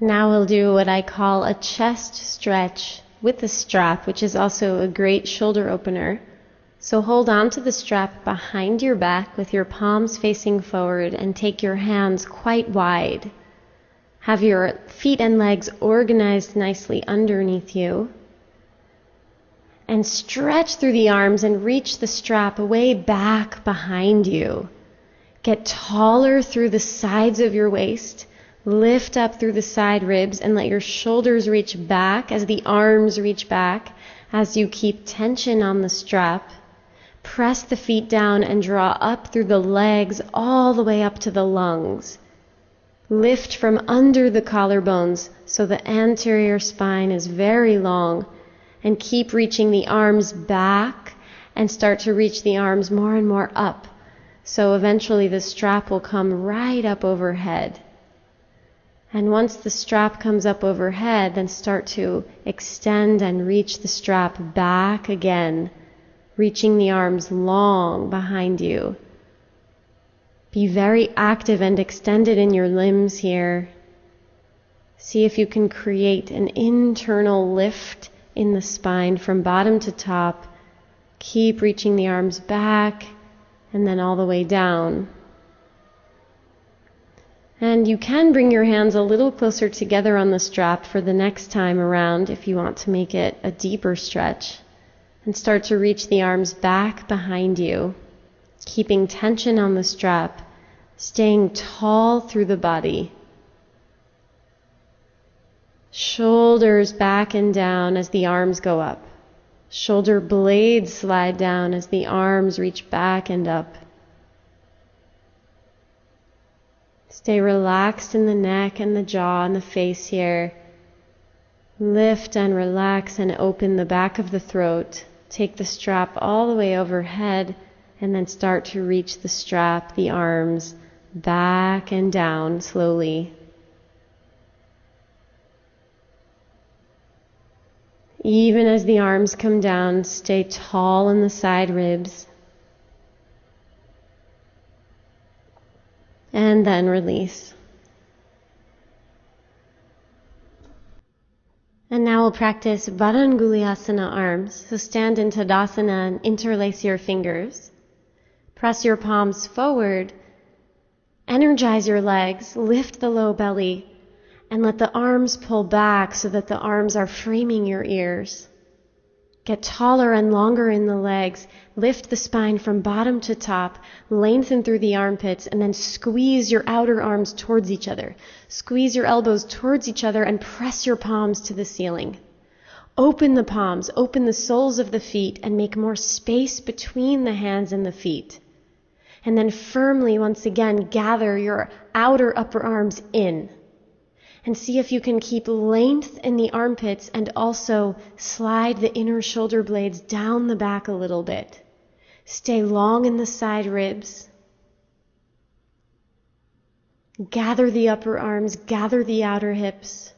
Now we'll do what I call a chest stretch with the strap, which is also a great shoulder opener. So hold on to the strap behind your back with your palms facing forward and take your hands quite wide. Have your feet and legs organized nicely underneath you. And stretch through the arms and reach the strap way back behind you. Get taller through the sides of your waist. Lift up through the side ribs and let your shoulders reach back as the arms reach back as you keep tension on the strap. Press the feet down and draw up through the legs all the way up to the lungs. Lift from under the collarbones so the anterior spine is very long, and keep reaching the arms back and start to reach the arms more and more up. So eventually the strap will come right up overhead. And once the strap comes up overhead, then start to extend and reach the strap back again, reaching the arms long behind you. Be very active and extended in your limbs here. See if you can create an internal lift in the spine from bottom to top. Keep reaching the arms back and then all the way down. And you can bring your hands a little closer together on the strap for the next time around if you want to make it a deeper stretch. And start to reach the arms back behind you, keeping tension on the strap, staying tall through the body. Shoulders back and down as the arms go up. Shoulder blades slide down as the arms reach back and up. Stay relaxed in the neck and the jaw and the face here. Lift and relax and open the back of the throat. Take the strap all the way overhead and then start to reach the strap, the arms, back and down slowly. Even as the arms come down, stay tall in the side ribs. And then release. And now we'll practice Varanguliasana arms. So stand in Tadasana and interlace your fingers. Press your palms forward. Energize your legs. Lift the low belly. And let the arms pull back so that the arms are framing your ears. Get taller and longer in the legs. Lift the spine from bottom to top. Lengthen through the armpits and then squeeze your outer arms towards each other. Squeeze your elbows towards each other and press your palms to the ceiling. Open the palms, open the soles of the feet and make more space between the hands and the feet. And then firmly once again gather your outer upper arms in. And see if you can keep length in the armpits and also slide the inner shoulder blades down the back a little bit. Stay long in the side ribs. Gather the upper arms, gather the outer hips.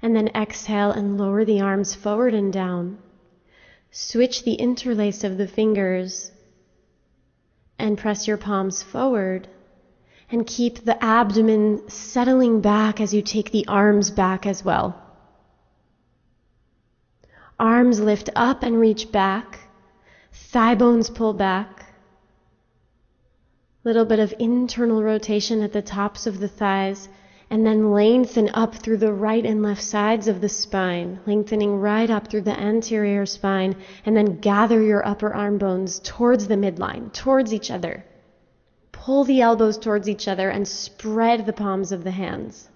And then exhale and lower the arms forward and down. Switch the interlace of the fingers and press your palms forward. And keep the abdomen settling back as you take the arms back as well. Arms lift up and reach back. Thigh bones pull back. Little bit of internal rotation at the tops of the thighs. And then lengthen up through the right and left sides of the spine. Lengthening right up through the anterior spine. And then gather your upper arm bones towards the midline, towards each other. Pull the elbows towards each other and spread the palms of the hands.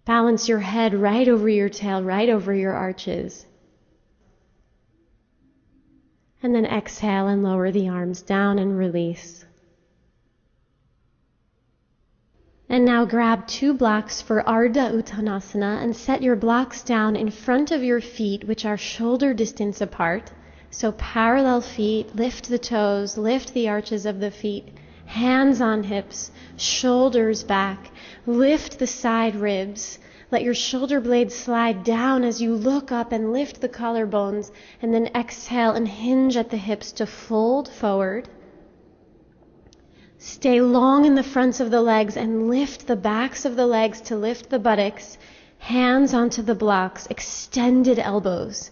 Balance your head right over your tail, right over your arches. And then exhale and lower the arms down and release. And now grab 2 blocks for Ardha Uttanasana and set your blocks down in front of your feet, which are shoulder distance apart. So parallel feet, lift the toes, lift the arches of the feet, hands on hips, shoulders back, lift the side ribs, let your shoulder blades slide down as you look up and lift the collarbones, and then exhale and hinge at the hips to fold forward. Stay long in the fronts of the legs and lift the backs of the legs to lift the buttocks, hands onto the blocks, extended elbows.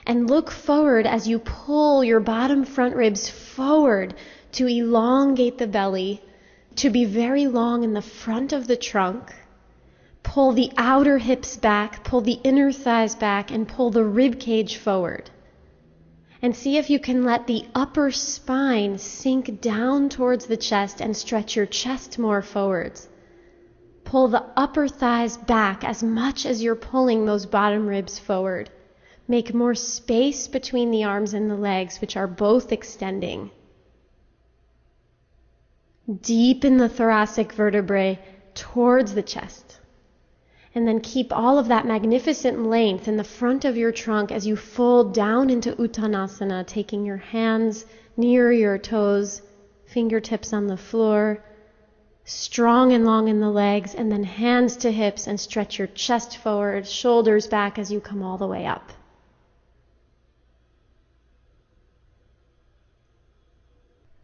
And look forward as you pull your bottom front ribs forward to elongate the belly, to be very long in the front of the trunk. Pull the outer hips back, pull the inner thighs back, and pull the rib cage forward. And see if you can let the upper spine sink down towards the chest and stretch your chest more forwards. Pull the upper thighs back as much as you're pulling those bottom ribs forward. Make more space between the arms and the legs, which are both extending. Deepen the thoracic vertebrae towards the chest. And then keep all of that magnificent length in the front of your trunk as you fold down into Uttanasana, taking your hands near your toes, fingertips on the floor, strong and long in the legs, and then hands to hips and stretch your chest forward, shoulders back as you come all the way up.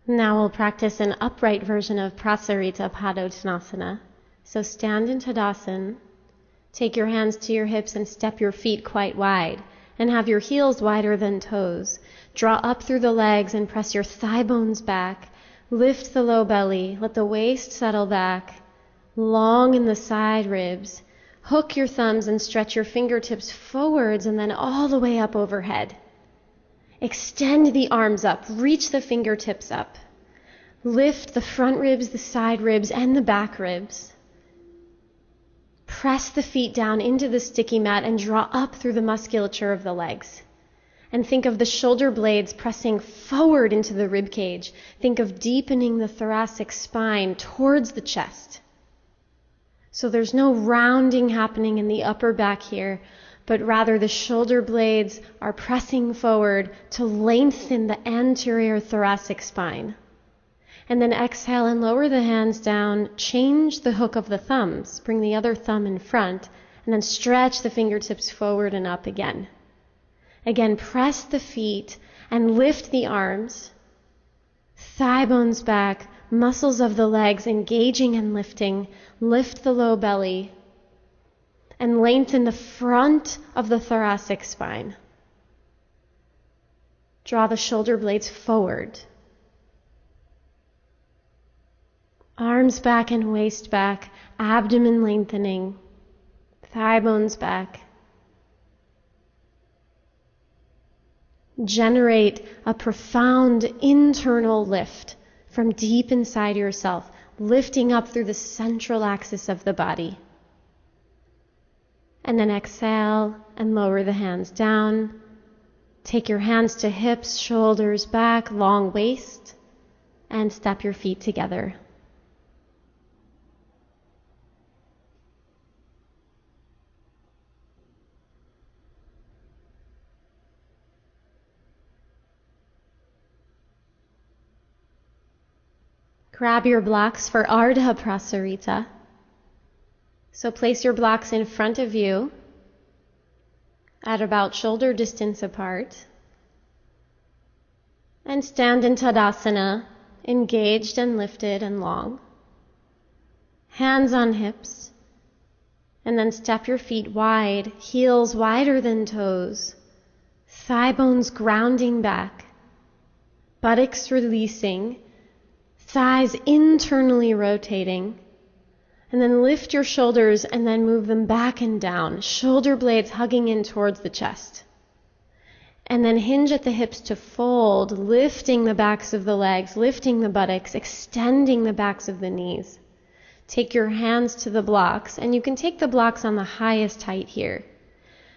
Now we'll practice an upright version of Prasarita Padottanasana. So stand in Tadasana. Take your hands to your hips and step your feet quite wide and have your heels wider than toes. Draw up through the legs and press your thigh bones back. Lift the low belly. Let the waist settle back. Long in the side ribs. Hook your thumbs and stretch your fingertips forwards and then all the way up overhead. Extend the arms up. Reach the fingertips up. Lift the front ribs, the side ribs, and the back ribs. Press the feet down into the sticky mat and draw up through the musculature of the legs. And think of the shoulder blades pressing forward into the rib cage. Think of deepening the thoracic spine towards the chest. So there's no rounding happening in the upper back here, but rather the shoulder blades are pressing forward to lengthen the anterior thoracic spine. And then exhale and lower the hands down. Change the hook of the thumbs. Bring the other thumb in front. And then stretch the fingertips forward and up again. Again, press the feet and lift the arms. Thigh bones back. Muscles of the legs engaging and lifting. Lift the low belly. And lengthen the front of the thoracic spine. Draw the shoulder blades forward. Arms back and waist back, abdomen lengthening, thigh bones back. Generate a profound internal lift from deep inside yourself, lifting up through the central axis of the body. And then exhale and lower the hands down. Take your hands to hips, shoulders back, long waist, and step your feet together. Grab your blocks for Ardha Prasarita. So place your blocks in front of you at about shoulder distance apart. And stand in Tadasana, engaged and lifted and long. Hands on hips. And then step your feet wide, heels wider than toes. Thigh bones grounding back. Buttocks releasing. Thighs internally rotating. And then lift your shoulders and then move them back and down. Shoulder blades hugging in towards the chest. And then hinge at the hips to fold, lifting the backs of the legs, lifting the buttocks, extending the backs of the knees. Take your hands to the blocks, and you can take the blocks on the highest height here.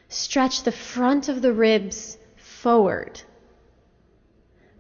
Stretch the front of the ribs forward.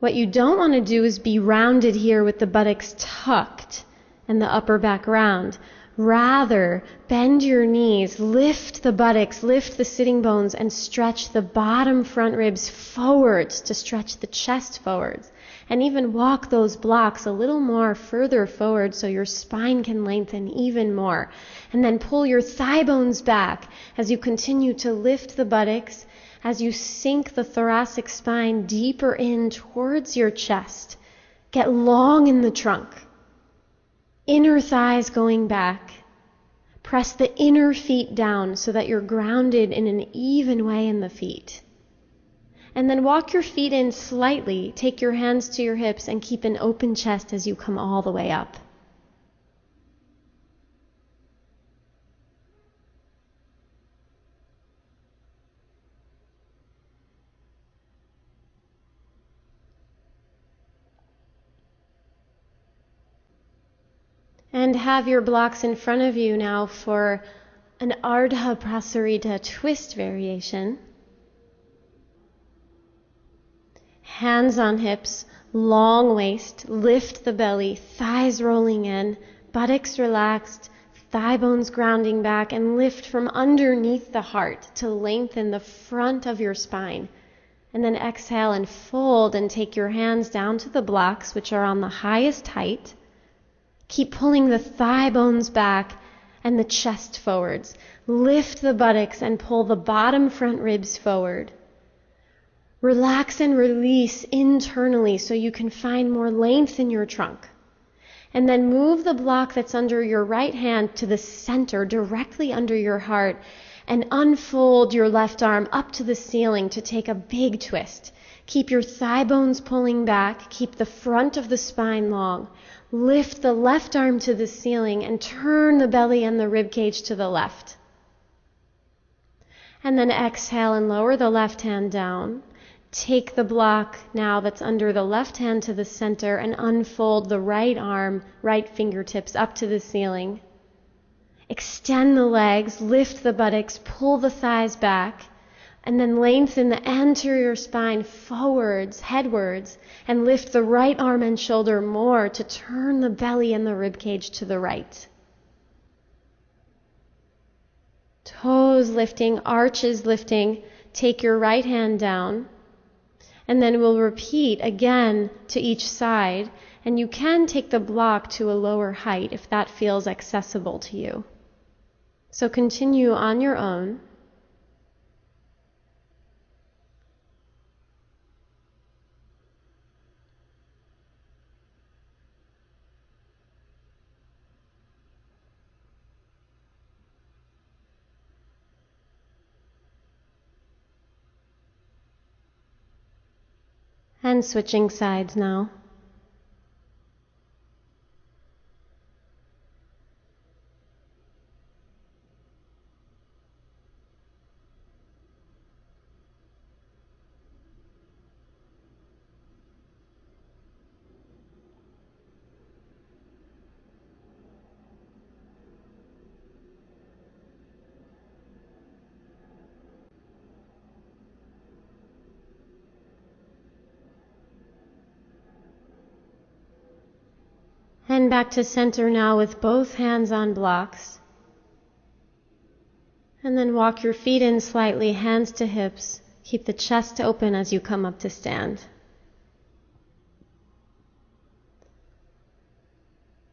What you don't want to do is be rounded here with the buttocks tucked and the upper back round. Rather, bend your knees, lift the buttocks, lift the sitting bones, and stretch the bottom front ribs forwards to stretch the chest forwards. And even walk those blocks a little more further forward so your spine can lengthen even more. And then pull your thigh bones back as you continue to lift the buttocks, as you sink the thoracic spine deeper in towards your chest. Get long in the trunk. Inner thighs going back. Press the inner feet down so that you're grounded in an even way in the feet. And then walk your feet in slightly, take your hands to your hips, and keep an open chest as you come all the way up. And have your blocks in front of you now for an Ardha Prasarita twist variation. Hands on hips, long waist, lift the belly, thighs rolling in, buttocks relaxed, thigh bones grounding back, and lift from underneath the heart to lengthen the front of your spine. And then exhale and fold and take your hands down to the blocks, which are on the highest height. Keep pulling the thigh bones back and the chest forwards. Lift the buttocks and pull the bottom front ribs forward. Relax and release internally so you can find more length in your trunk. And then move the block that's under your right hand to the center, directly under your heart, and unfold your left arm up to the ceiling to take a big twist. Keep your thigh bones pulling back. Keep the front of the spine long. Lift the left arm to the ceiling and turn the belly and the rib cage to the left. And then exhale and lower the left hand down. Take the block now that's under the left hand to the center and unfold the right arm, right fingertips up to the ceiling. Extend the legs, lift the buttocks, pull the thighs back, and then lengthen the anterior spine forwards, headwards, and lift the right arm and shoulder more to turn the belly and the rib cage to the right. Toes lifting, arches lifting. Take your right hand down. And then we'll repeat again to each side. And you can take the block to a lower height if that feels accessible to you. So continue on your own. And switching sides now. And back to center now with both hands on blocks. And then walk your feet in slightly, hands to hips. Keep the chest open as you come up to stand.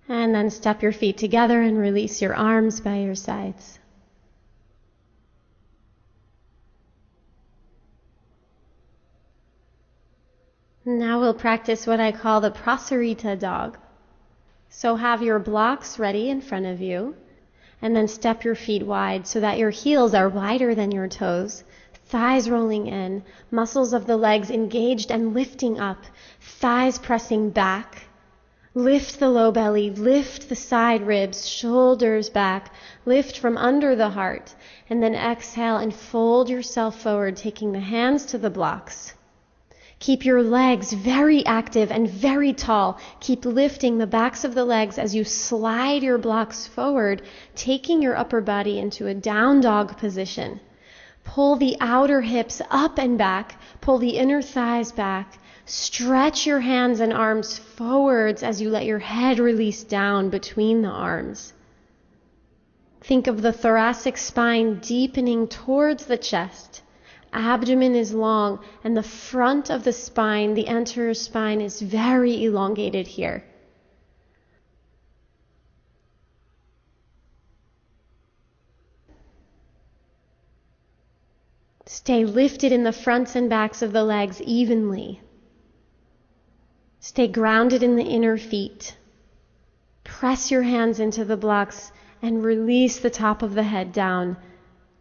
And then step your feet together and release your arms by your sides. Now we'll practice what I call the Prasarita dog. So have your blocks ready in front of you, and then step your feet wide so that your heels are wider than your toes, thighs rolling in, muscles of the legs engaged and lifting up, thighs pressing back. Lift the low belly, lift the side ribs, shoulders back, lift from under the heart, and then exhale and fold yourself forward, taking the hands to the blocks. Keep your legs very active and very tall. Keep lifting the backs of the legs as you slide your blocks forward, taking your upper body into a down dog position. Pull the outer hips up and back. Pull the inner thighs back. Stretch your hands and arms forwards as you let your head release down between the arms. Think of the thoracic spine deepening towards the chest. Abdomen is long, and the front of the spine, the anterior spine, is very elongated here. Stay lifted in the fronts and backs of the legs evenly. Stay grounded in the inner feet. Press your hands into the blocks and release the top of the head down.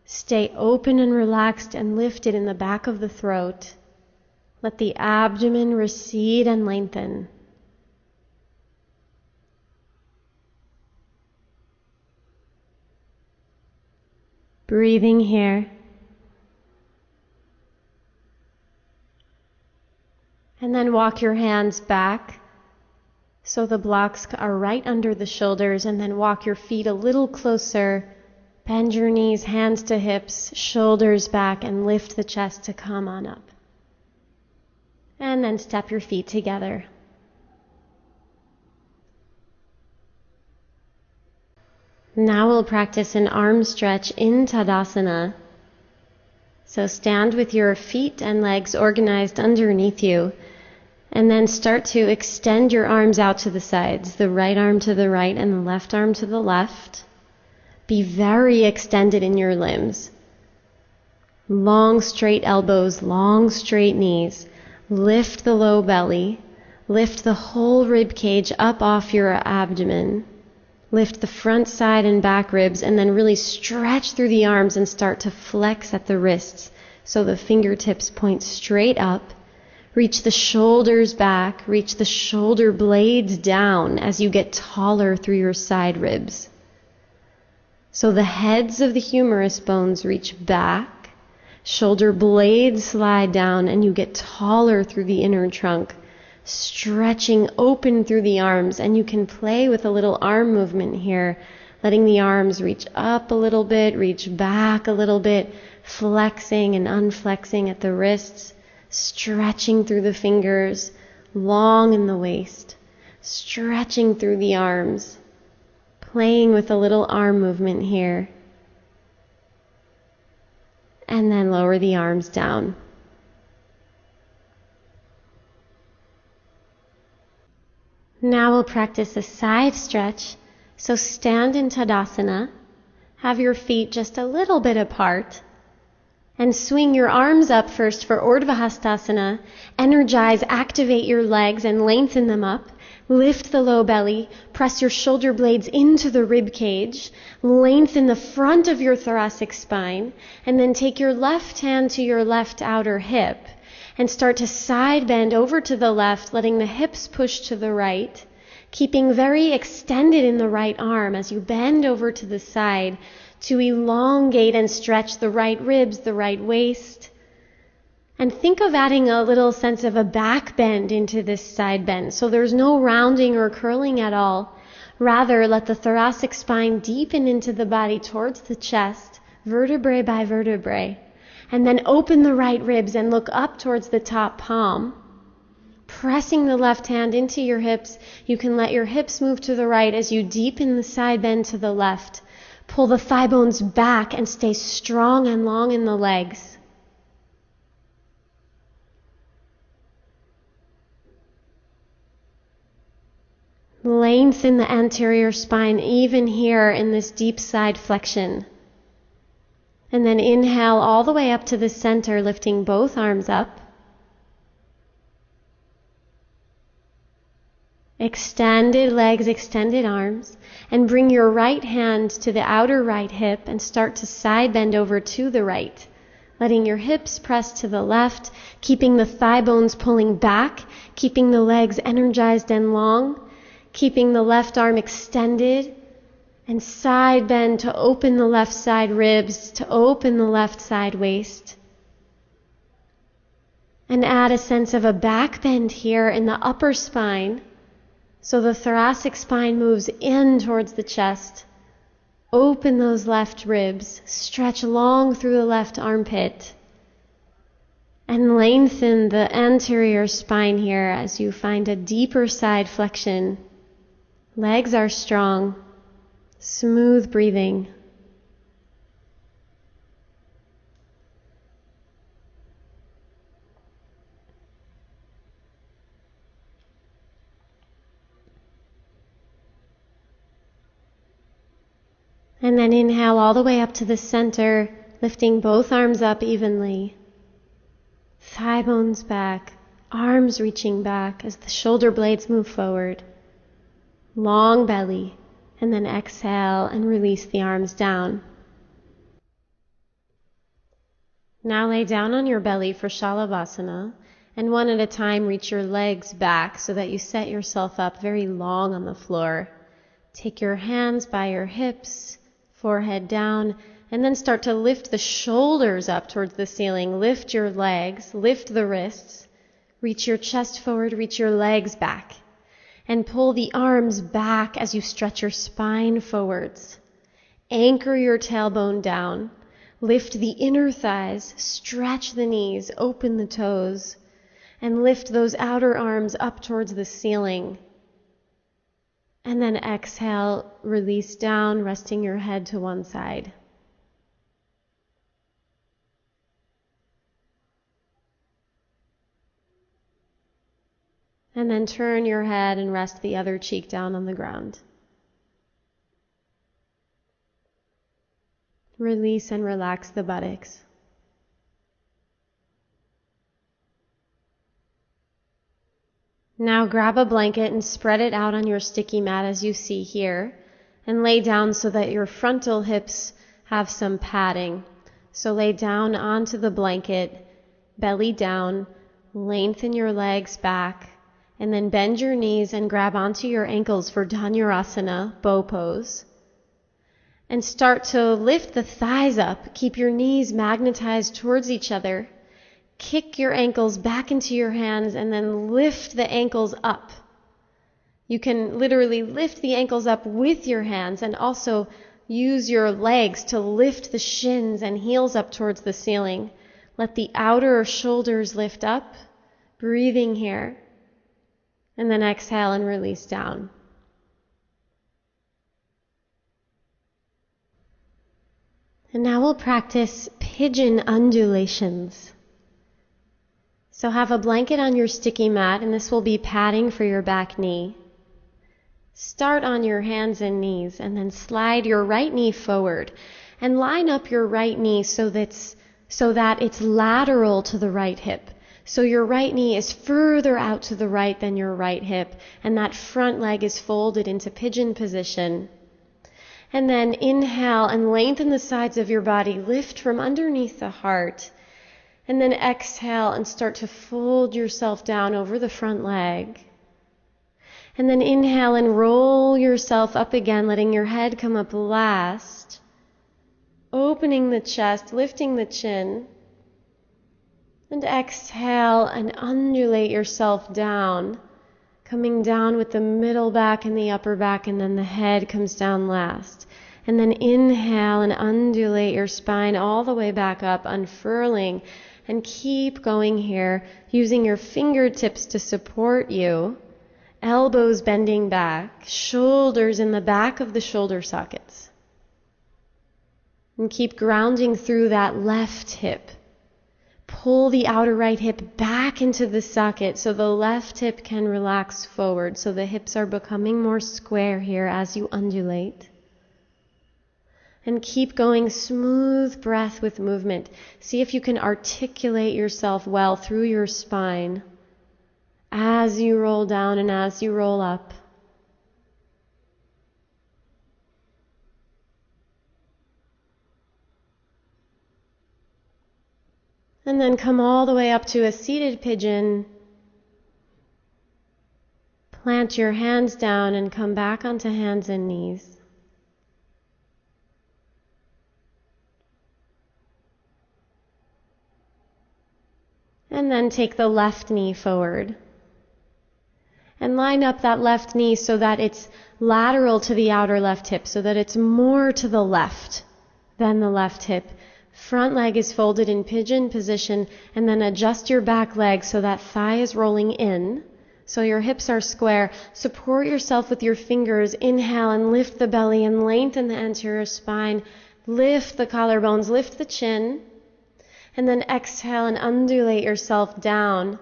Stay open and relaxed and lifted in the back of the throat. Let the abdomen recede and lengthen. Breathing here. And then walk your hands back so the blocks are right under the shoulders, and then walk your feet a little closer. Bend your knees, hands to hips, shoulders back, and lift the chest to come on up. And then step your feet together. Now we'll practice an arm stretch in Tadasana. So stand with your feet and legs organized underneath you, and then start to extend your arms out to the sides, the right arm to the right and the left arm to the left. Be very extended in your limbs. Long straight elbows, long straight knees. Lift the low belly. Lift the whole rib cage up off your abdomen. Lift the front side and back ribs, and then really stretch through the arms and start to flex at the wrists so the fingertips point straight up. Reach the shoulders back, reach the shoulder blades down as you get taller through your side ribs. So the heads of the humerus bones reach back, shoulder blades slide down, and you get taller through the inner trunk, stretching open through the arms. And you can play with a little arm movement here, letting the arms reach up a little bit, reach back a little bit, flexing and unflexing at the wrists, stretching through the fingers, long in the waist, stretching through the arms, playing with a little arm movement here. And then lower the arms down. Now we'll practice a side stretch. So stand in Tadasana, have your feet just a little bit apart, and swing your arms up first for Urdhva Hastasana. Energize, activate your legs and lengthen them up. Lift the low belly, press your shoulder blades into the rib cage, lengthen the front of your thoracic spine, and then take your left hand to your left outer hip and start to side bend over to the left, letting the hips push to the right, keeping very extended in the right arm as you bend over to the side to elongate and stretch the right ribs, the right waist. And think of adding a little sense of a back bend into this side bend. So there's no rounding or curling at all. Rather, let the thoracic spine deepen into the body towards the chest, vertebrae by vertebrae. And then open the right ribs and look up towards the top palm. Pressing the left hand into your hips, you can let your hips move to the right as you deepen the side bend to the left. Pull the thigh bones back and stay strong and long in the legs. Lengthen the anterior spine even here in this deep side flexion. And then inhale all the way up to the center, lifting both arms up. Extended legs, extended arms. And bring your right hand to the outer right hip and start to side bend over to the right. Letting your hips press to the left, keeping the thigh bones pulling back, keeping the legs energized and long, keeping the left arm extended, and side bend to open the left side ribs, to open the left side waist. And add a sense of a back bend here in the upper spine. So the thoracic spine moves in towards the chest. Open those left ribs. Stretch long through the left armpit. And lengthen the anterior spine here as you find a deeper side flexion. Legs are strong. Smooth breathing. And then inhale all the way up to the center, lifting both arms up evenly. Thigh bones back, arms reaching back as the shoulder blades move forward. long belly, and then exhale and release the arms down. Now lay down on your belly for Shalabhasana, and one at a time reach your legs back so that you set yourself up very long on the floor. Take your hands by your hips, forehead down, and then start to lift the shoulders up towards the ceiling. Lift your legs, lift the wrists, reach your chest forward, reach your legs back, and pull the arms back as you stretch your spine forwards. Anchor your tailbone down. Lift the inner thighs, stretch the knees, open the toes, and lift those outer arms up towards the ceiling. And then exhale, release down, resting your head to one side. And then turn your head and rest the other cheek down on the ground. Release and relax the buttocks. Now grab a blanket and spread it out on your sticky mat as you see here, and lay down so that your frontal hips have some padding. So lay down onto the blanket, belly down, lengthen your legs back, and then bend your knees and grab onto your ankles for Dhanurasana, bow pose. And start to lift the thighs up. Keep your knees magnetized towards each other. Kick your ankles back into your hands and then lift the ankles up. You can literally lift the ankles up with your hands and also use your legs to lift the shins and heels up towards the ceiling. Let the outer shoulders lift up, breathing here. And then exhale and release down. And now we'll practice pigeon undulations. So have a blanket on your sticky mat, and this will be padding for your back knee. Start on your hands and knees, and then slide your right knee forward. And line up your right knee so that it's lateral to the right hip. So your right knee is further out to the right than your right hip, and that front leg is folded into pigeon position. And then inhale and lengthen the sides of your body. Lift from underneath the heart. And then exhale and start to fold yourself down over the front leg. And then inhale and roll yourself up again, letting your head come up last. Opening the chest, lifting the chin. And exhale and undulate yourself down. Coming down with the middle back and the upper back, and then the head comes down last. And then inhale and undulate your spine all the way back up, unfurling. And keep going here, using your fingertips to support you. Elbows bending back, shoulders in the back of the shoulder sockets. And keep grounding through that left hip. Pull the outer right hip back into the socket so the left hip can relax forward. So the hips are becoming more square here as you undulate. And keep going, smooth breath with movement. See if you can articulate yourself well through your spine as you roll down and as you roll up. And then come all the way up to a seated pigeon. Plant your hands down and come back onto hands and knees. And then take the left knee forward. And line up that left knee so that it's lateral to the outer left hip, so that it's more to the left than the left hip. Front leg is folded in pigeon position, and then adjust your back leg so that thigh is rolling in, so your hips are square. Support yourself with your fingers. Inhale and lift the belly and lengthen the anterior spine. Lift the collarbones, lift the chin, and then exhale and undulate yourself down,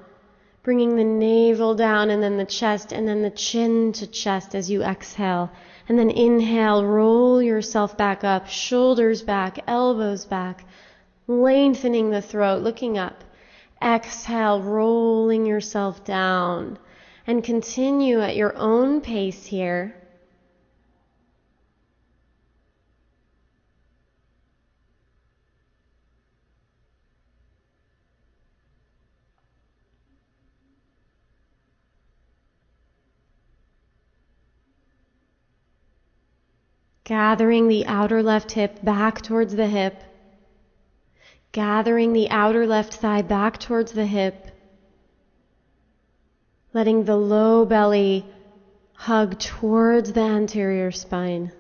bringing the navel down and then the chest and then the chin to chest as you exhale. And then inhale, roll yourself back up, shoulders back, elbows back, lengthening the throat, looking up. Exhale, rolling yourself down. And continue at your own pace here. Gathering the outer left hip back towards the hip. Gathering the outer left thigh back towards the hip. Letting the low belly hug towards the anterior spine.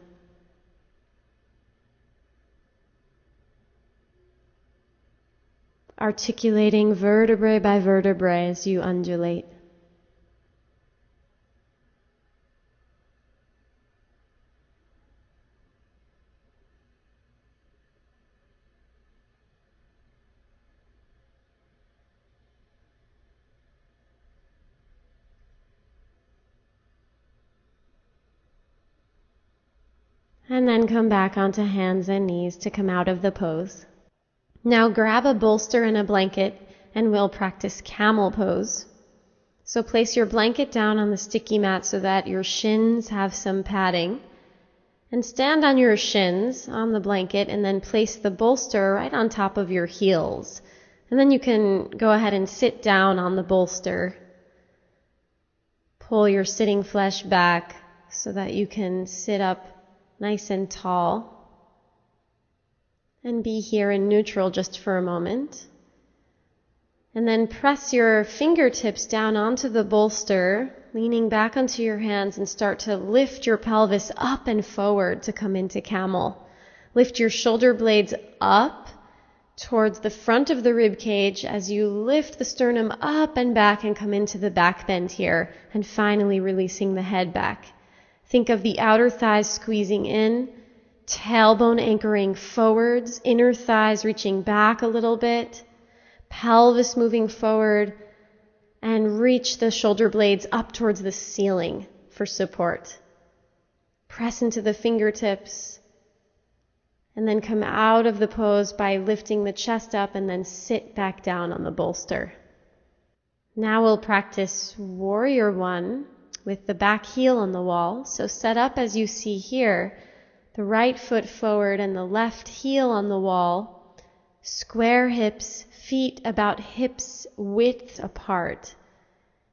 Articulating vertebrae by vertebrae as you undulate. And then come back onto hands and knees to come out of the pose. Now grab a bolster and a blanket and we'll practice camel pose. So place your blanket down on the sticky mat so that your shins have some padding. And stand on your shins on the blanket and then place the bolster right on top of your heels. And then you can go ahead and sit down on the bolster. Pull your sitting flesh back so that you can sit up nice and tall. And be here in neutral just for a moment. And then press your fingertips down onto the bolster, leaning back onto your hands, and start to lift your pelvis up and forward to come into camel. Lift your shoulder blades up towards the front of the rib cage as you lift the sternum up and back and come into the back bend here, and finally releasing the head back. Think of the outer thighs squeezing in, tailbone anchoring forwards, inner thighs reaching back a little bit, pelvis moving forward, and reach the shoulder blades up towards the ceiling for support. Press into the fingertips, and then come out of the pose by lifting the chest up and then sit back down on the bolster. Now we'll practice Warrior One with the back heel on the wall. So set up as you see here, the right foot forward and the left heel on the wall. Square hips, feet about hips width apart.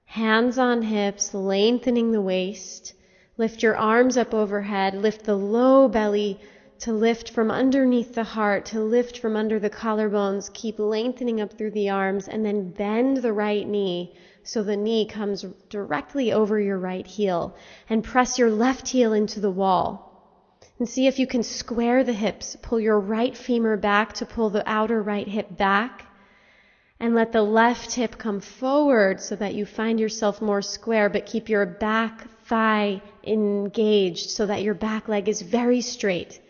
Hands on hips, lengthening the waist. Lift your arms up overhead. Lift the low belly to lift from underneath the heart, to lift from under the collarbones. Keep lengthening up through the arms, and then bend the right knee so the knee comes directly over your right heel. And press your left heel into the wall. And see if you can square the hips. Pull your right femur back to pull the outer right hip back. And let the left hip come forward so that you find yourself more square, but keep your back thigh engaged so that your back leg is very straight.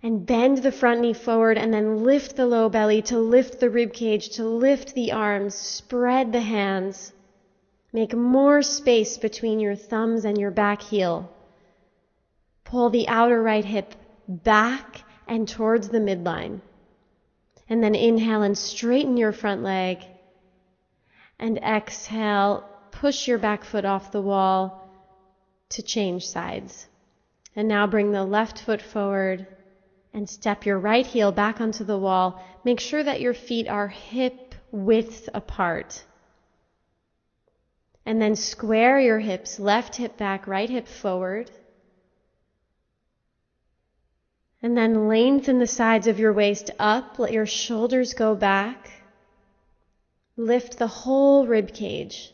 And bend the front knee forward and then lift the low belly to lift the rib cage, to lift the arms, spread the hands. Make more space between your thumbs and your back heel. Pull the outer right hip back and towards the midline. And then inhale and straighten your front leg. And exhale, push your back foot off the wall to change sides. And now bring the left foot forward and step your right heel back onto the wall. Make sure that your feet are hip width apart. And then square your hips, left hip back, right hip forward. And then lengthen the sides of your waist up. Let your shoulders go back. Lift the whole rib cage.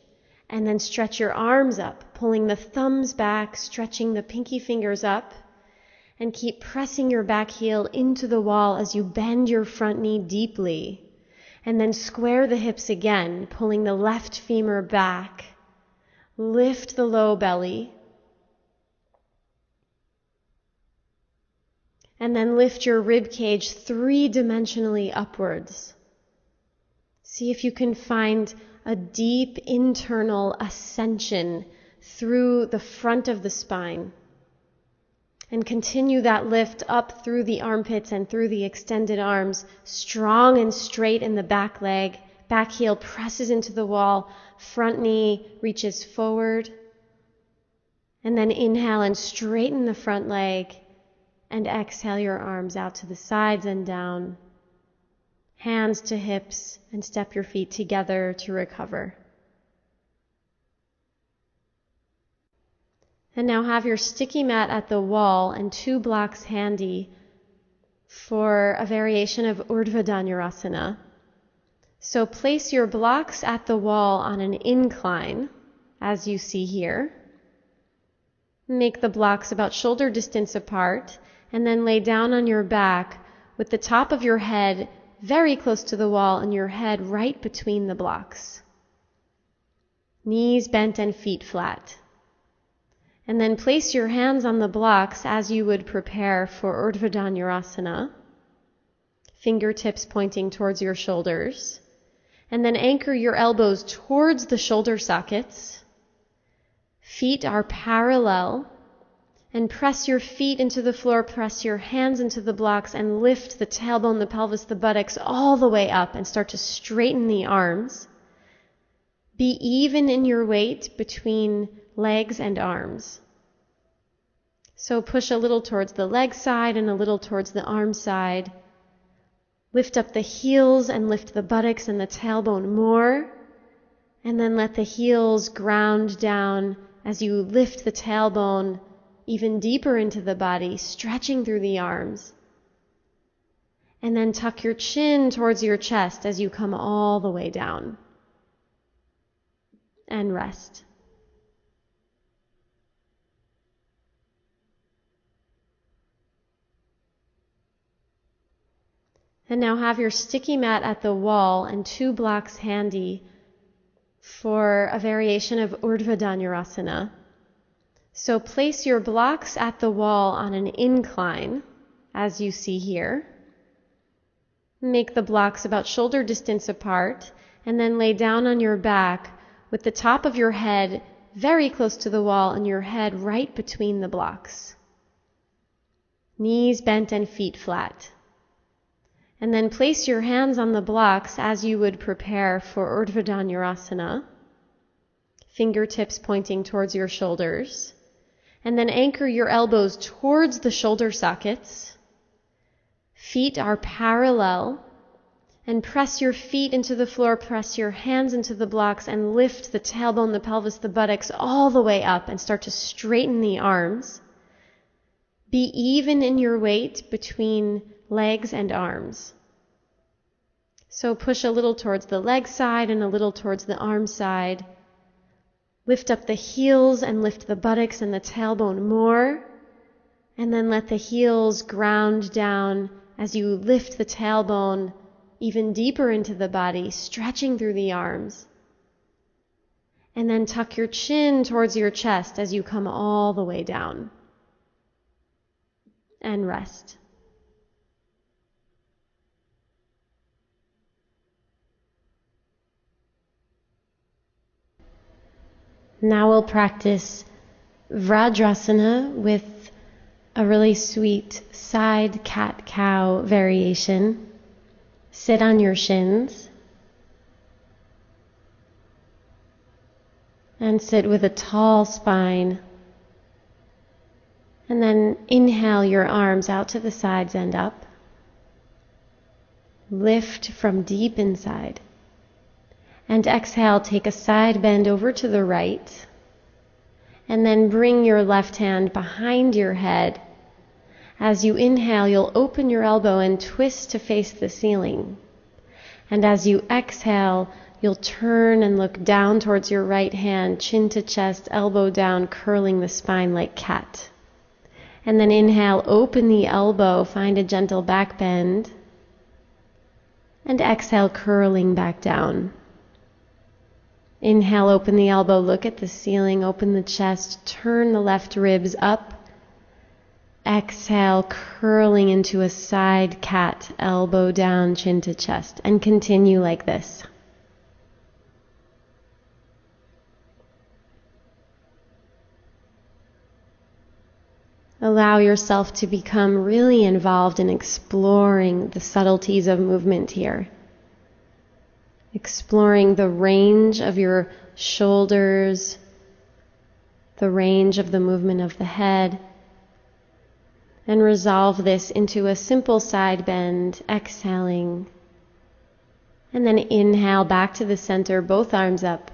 And then stretch your arms up, pulling the thumbs back, stretching the pinky fingers up. And keep pressing your back heel into the wall as you bend your front knee deeply. And then square the hips again, pulling the left femur back. Lift the low belly. And then lift your rib cage three-dimensionally upwards. See if you can find a deep internal ascension through the front of the spine. And continue that lift up through the armpits and through the extended arms, strong and straight in the back leg. Back heel presses into the wall, front knee reaches forward. And then inhale and straighten the front leg. And exhale your arms out to the sides and down. Hands to hips, and step your feet together to recover. And now have your sticky mat at the wall and 2 blocks handy for a variation of Urdhva Dhanurasana. So place your blocks at the wall on an incline, as you see here. Make the blocks about shoulder distance apart, and then lay down on your back with the top of your head very close to the wall and your head right between the blocks. Knees bent and feet flat. And then place your hands on the blocks as you would prepare for Urdhva Dhanurasana, fingertips pointing towards your shoulders. And then anchor your elbows towards the shoulder sockets. Feet are parallel. And press your feet into the floor, press your hands into the blocks, and lift the tailbone, the pelvis, the buttocks all the way up and start to straighten the arms. Be even in your weight between legs and arms. So push a little towards the leg side and a little towards the arm side. Lift up the heels and lift the buttocks and the tailbone more. And then let the heels ground down as you lift the tailbone even deeper into the body, stretching through the arms. And then tuck your chin towards your chest as you come all the way down. And rest. And now have your sticky mat at the wall and 2 blocks handy for a variation of Urdhva Dhanurasana. So place your blocks at the wall on an incline, as you see here. Make the blocks about shoulder distance apart, and then lay down on your back with the top of your head very close to the wall and your head right between the blocks. Knees bent and feet flat. And then place your hands on the blocks as you would prepare for Urdhva Dhanurasana, fingertips pointing towards your shoulders. And then anchor your elbows towards the shoulder sockets. Feet are parallel. And press your feet into the floor, press your hands into the blocks, and lift the tailbone, the pelvis, the buttocks all the way up and start to straighten the arms. Be even in your weight between legs and arms. So push a little towards the leg side and a little towards the arm side. Lift up the heels and lift the buttocks and the tailbone more. And then let the heels ground down as you lift the tailbone even deeper into the body, stretching through the arms. And then tuck your chin towards your chest as you come all the way down. And rest. Now we'll practice Vajrasana with a really sweet side cat-cow variation. Sit on your shins and sit with a tall spine. And then inhale your arms out to the sides and up. Lift from deep inside. And exhale, take a side bend over to the right. And then bring your left hand behind your head. As you inhale, you'll open your elbow and twist to face the ceiling. And as you exhale, you'll turn and look down towards your right hand, chin to chest, elbow down, curling the spine like cat. And then inhale, open the elbow, find a gentle back bend. And exhale, curling back down. Inhale, open the elbow, look at the ceiling, open the chest, turn the left ribs up. Exhale, curling into a side cat, elbow down, chin to chest, and continue like this. Allow yourself to become really involved in exploring the subtleties of movement here. Exploring the range of your shoulders, the range of the movement of the head, and resolve this into a simple side bend, exhaling, and then inhale back to the center, both arms up,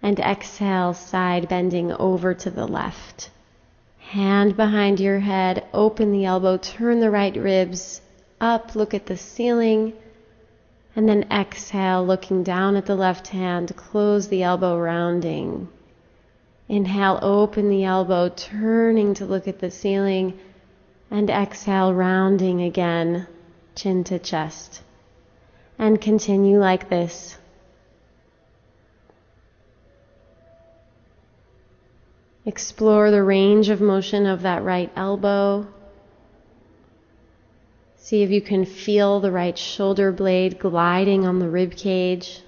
And exhale, side bending over to the left. Hand behind your head, open the elbow, turn the right ribs up, look at the ceiling. And then exhale, looking down at the left hand, close the elbow, rounding. Inhale, open the elbow, turning to look at the ceiling. And exhale, rounding again, chin to chest. And continue like this. Explore the range of motion of that right elbow. See if you can feel the right shoulder blade gliding on the rib cage.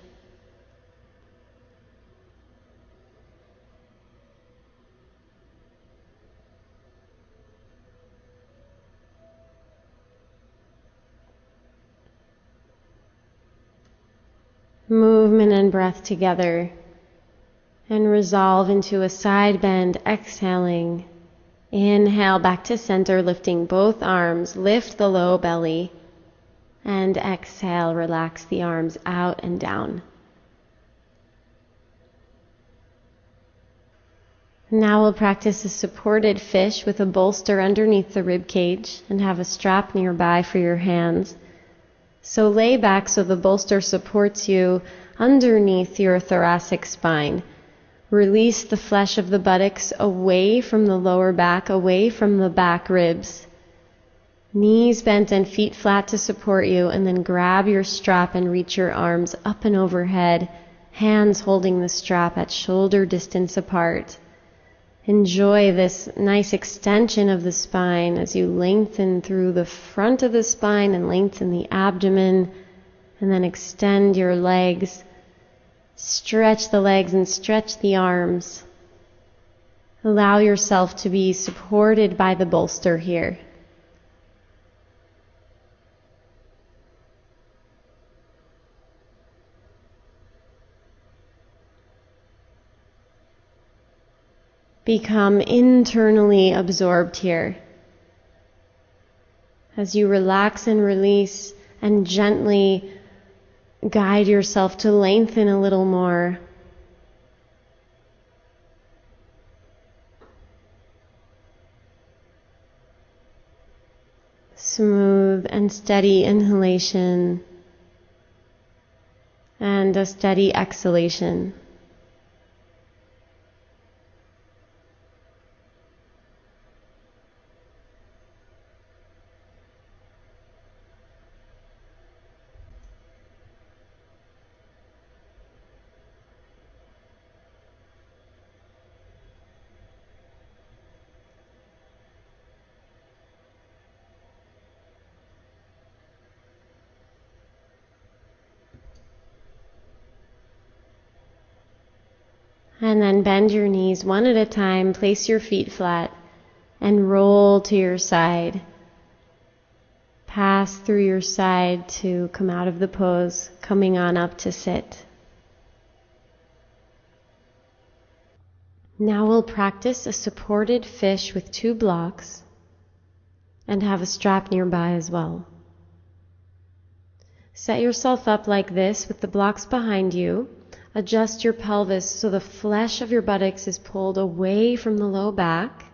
Movement and breath together. And resolve into a side bend, exhaling. Inhale back to center, lifting both arms, lift the low belly. And exhale, relax the arms out and down. Now we'll practice a supported fish with a bolster underneath the rib cage and have a strap nearby for your hands. So lay back so the bolster supports you underneath your thoracic spine. Release the flesh of the buttocks away from the lower back, away from the back ribs. Knees bent and feet flat to support you, and then grab your strap and reach your arms up and overhead, hands holding the strap at shoulder distance apart. Enjoy this nice extension of the spine as you lengthen through the front of the spine and lengthen the abdomen, and then extend your legs. Stretch the legs and stretch the arms. Allow yourself to be supported by the bolster here. Become internally absorbed here. As you relax and release and gently guide yourself to lengthen a little more. Smooth and steady inhalation and a steady exhalation. And then bend your knees one at a time, place your feet flat, and roll to your side. Pass through your side to come out of the pose, coming on up to sit. Now we'll practice a supported fish with 2 blocks and have a strap nearby as well. Set yourself up like this with the blocks behind you. Adjust your pelvis so the flesh of your buttocks is pulled away from the low back.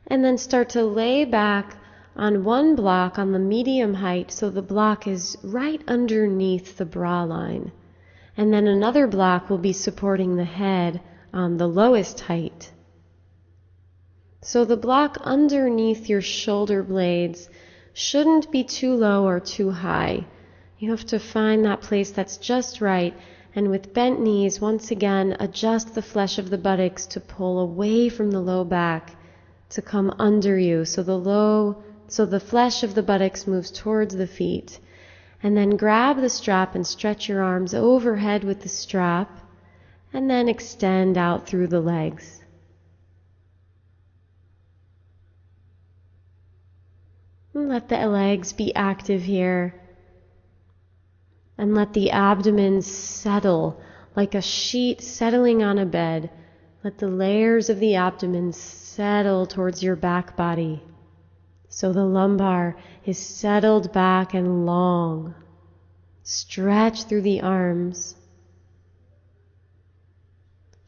And then start to lay back on one block on the medium height so the block is right underneath the bra line. And then another block will be supporting the head on the lowest height. So the block underneath your shoulder blades shouldn't be too low or too high. You have to find that place that's just right. And with bent knees, once again, adjust the flesh of the buttocks to pull away from the low back to come under you. So the flesh of the buttocks moves towards the feet. And then grab the strap and stretch your arms overhead with the strap. And then extend out through the legs. And let the legs be active here. And let the abdomen settle like a sheet settling on a bed. Let the layers of the abdomen settle towards your back body. So the lumbar is settled back and long. Stretch through the arms.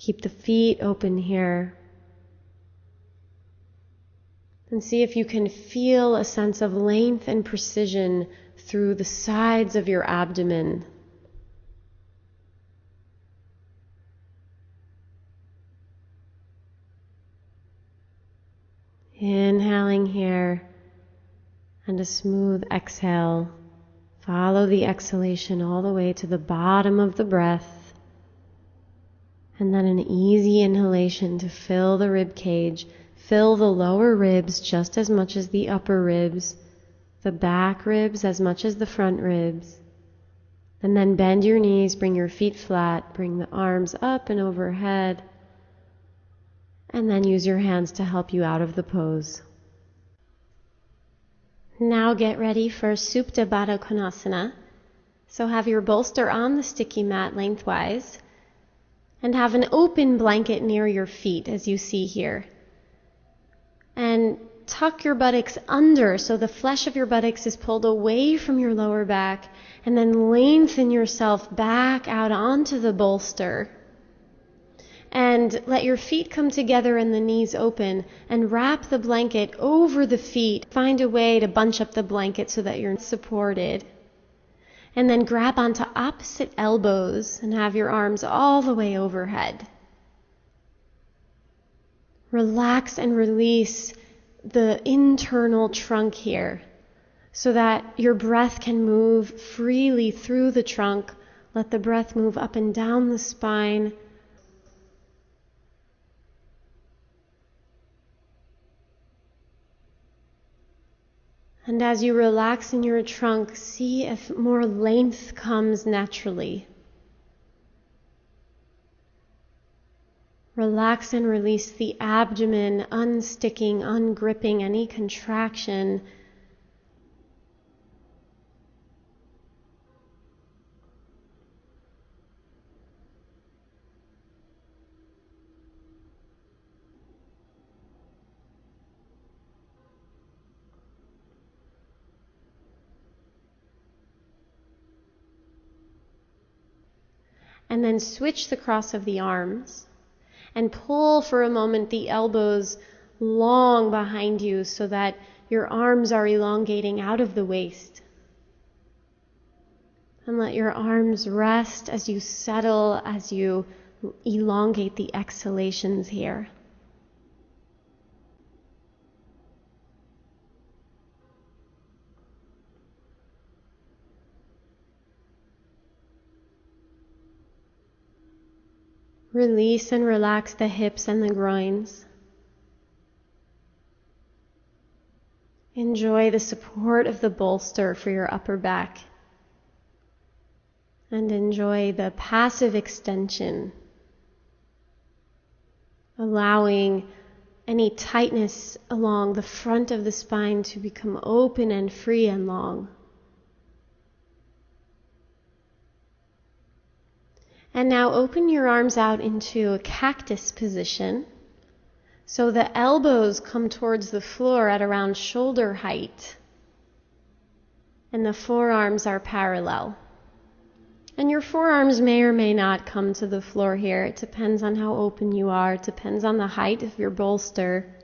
Keep the feet open here. And see if you can feel a sense of length and precision through the sides of your abdomen. Inhaling here, and a smooth exhale. Follow the exhalation all the way to the bottom of the breath. And then an easy inhalation to fill the rib cage. Fill the lower ribs just as much as the upper ribs, the back ribs as much as the front ribs. And then bend your knees, bring your feet flat, bring the arms up and overhead. And then use your hands to help you out of the pose. Now get ready for Supta Baddha Konasana. So have your bolster on the sticky mat lengthwise, and have an open blanket near your feet as you see here. And tuck your buttocks under so the flesh of your buttocks is pulled away from your lower back, and then lengthen yourself back out onto the bolster. And let your feet come together and the knees open, and wrap the blanket over the feet. Find a way to bunch up the blanket so that you're supported. And then grab onto opposite elbows and have your arms all the way overhead. Relax and release the internal trunk here so that your breath can move freely through the trunk. Let the breath move up and down the spine. And as you relax in your trunk, see if more length comes naturally. Relax and release the abdomen, unsticking, ungripping any contraction. And then switch the cross of the arms and pull for a moment the elbows long behind you so that your arms are elongating out of the waist. And let your arms rest as you settle, as you elongate the exhalations here. Release and relax the hips and the groins. Enjoy the support of the bolster for your upper back. And enjoy the passive extension, allowing any tightness along the front of the spine to become open and free and long. And now open your arms out into a cactus position. So the elbows come towards the floor at around shoulder height. And the forearms are parallel. And your forearms may or may not come to the floor here. It depends on how open you are. It depends on the height of your bolster.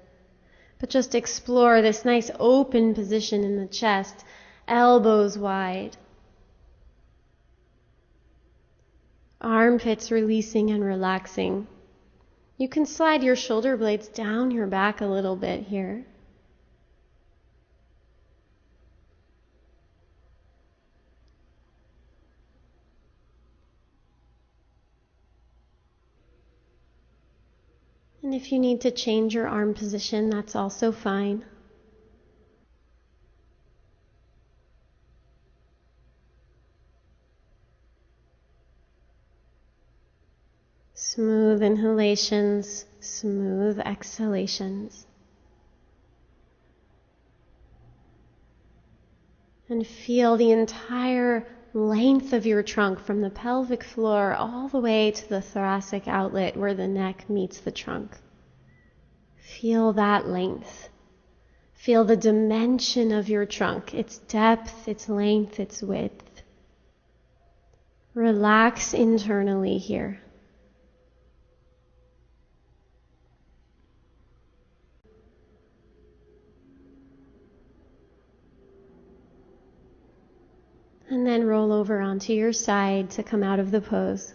But just explore this nice open position in the chest, elbows wide. Armpits releasing and relaxing. You can slide your shoulder blades down your back a little bit here. And if you need to change your arm position, that's also fine. Smooth inhalations, smooth exhalations. And feel the entire length of your trunk from the pelvic floor all the way to the thoracic outlet where the neck meets the trunk. Feel that length. Feel the dimension of your trunk, its depth, its length, its width. Relax internally here. And then roll over onto your side to come out of the pose.